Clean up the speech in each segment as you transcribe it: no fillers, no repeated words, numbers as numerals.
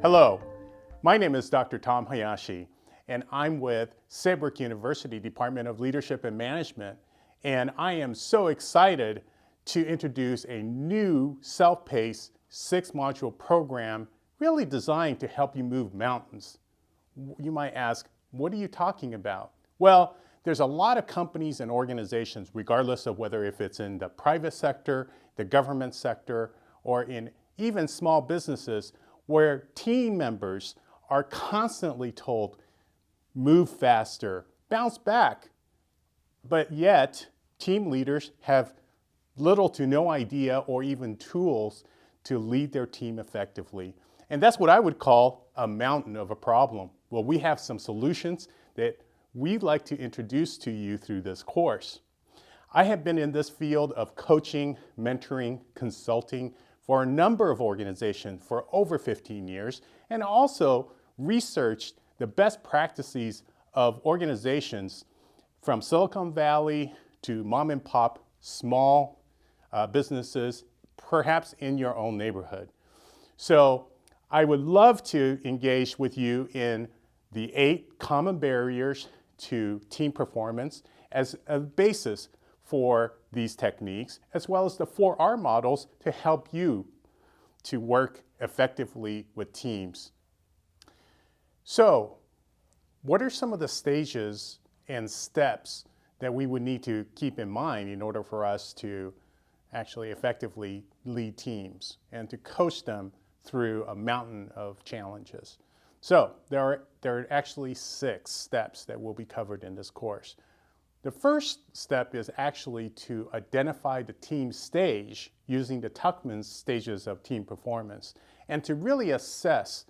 Hello, my name is Dr. Tom Hayashi, and I'm with Saybrook University Department of Leadership and Management, and I am so excited to introduce a new self-paced 6-module program really designed to help you move mountains. You might ask, what are you talking about? Well, there's a lot of companies and organizations, regardless of whether if it's in the private sector, the government sector, or in even small businesses, where team members are constantly told, move faster, bounce back. But yet, team leaders have little to no idea or even tools to lead their team effectively. And that's what I would call a mountain of a problem. Well, we have some solutions that we'd like to introduce to you through this course. I have been in this field of coaching, mentoring, consulting for a number of organizations for over 15 years, and also researched the best practices of organizations from Silicon Valley to mom and pop small businesses, perhaps in your own neighborhood. So I would love to engage with you in the 8 common barriers to team performance as a basis for these techniques, as well as the 4R models to help you to work effectively with teams. So, what are some of the stages and steps that we would need to keep in mind in order for us to actually effectively lead teams and to coach them through a mountain of challenges? So there are actually 6 steps that will be covered in this course. The first step is actually to identify the team stage using the Tuckman's stages of team performance and to really assess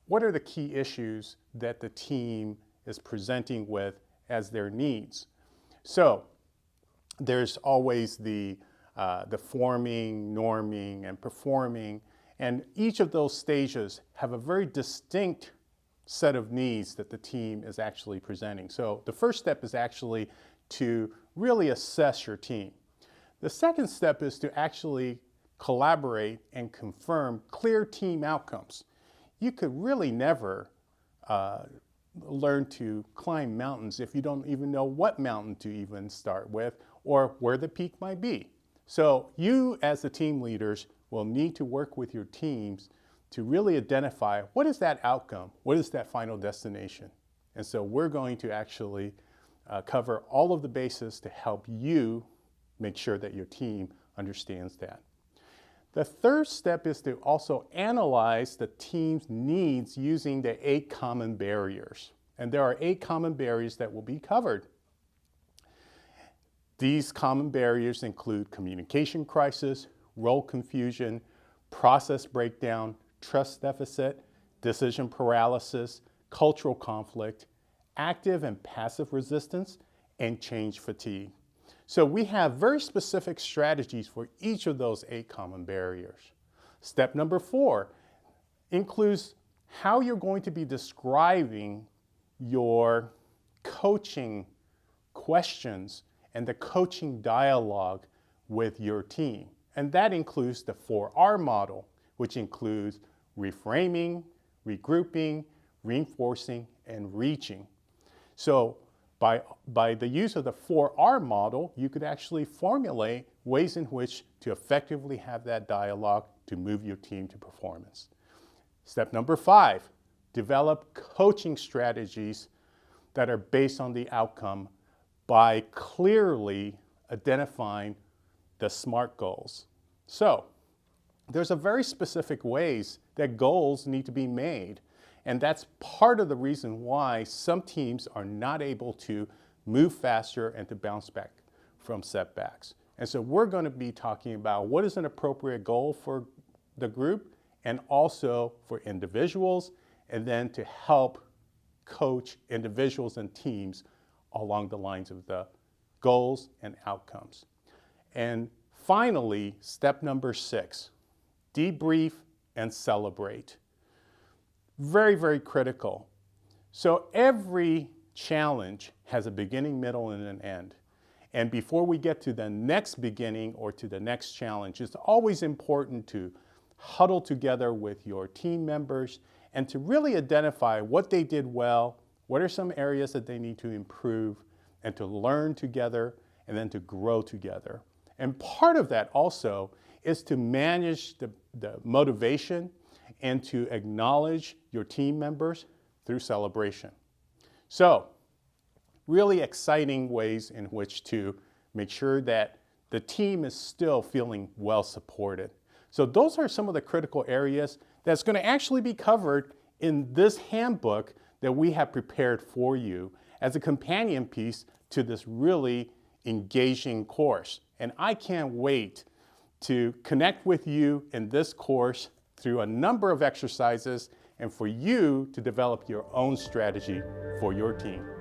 what are the key issues that the team is presenting with as their needs. So there's always the forming, norming, and performing. And each of those stages have a very distinct set of needs that the team is actually presenting. So the first step is actually to really assess your team. The second step is to actually collaborate and confirm clear team outcomes. You could really never learn to climb mountains if you don't even know what mountain to even start with or where the peak might be. So you as the team leaders will need to work with your teams to really identify what is that outcome, what is that final destination. And so we're going to actually cover all of the bases to help you make sure that your team understands that. The third step is to also analyze the team's needs using the 8 common barriers. And there are 8 common barriers that will be covered. These common barriers include communication crisis, role confusion, process breakdown, trust deficit, decision paralysis, cultural conflict, active and passive resistance, and change fatigue. So we have very specific strategies for each of those 8 common barriers. Step number 4 includes how you're going to be describing your coaching questions and the coaching dialogue with your team. And that includes the 4R model, which includes reframing, regrouping, reinforcing, and reaching. So by the use of the 4R model, you could actually formulate ways in which to effectively have that dialogue to move your team to performance. Step number 5, develop coaching strategies that are based on the outcome by clearly identifying the SMART goals. So there's a very specific ways that goals need to be made. And that's part of the reason why some teams are not able to move faster and to bounce back from setbacks. And so we're going to be talking about what is an appropriate goal for the group and also for individuals, and then to help coach individuals and teams along the lines of the goals and outcomes. And finally, step number 6, debrief and celebrate. Very, very critical. So every challenge has a beginning, middle, and an end. And before we get to the next beginning or to the next challenge, it's always important to huddle together with your team members and to really identify what they did well, what are some areas that they need to improve, and to learn together and then to grow together. And part of that also is to manage the motivation and to acknowledge your team members through celebration. So, really exciting ways in which to make sure that the team is still feeling well supported. So those are some of the critical areas that's going to actually be covered in this handbook that we have prepared for you as a companion piece to this really engaging course. And I can't wait to connect with you in this course through a number of exercises and for you to develop your own strategy for your team.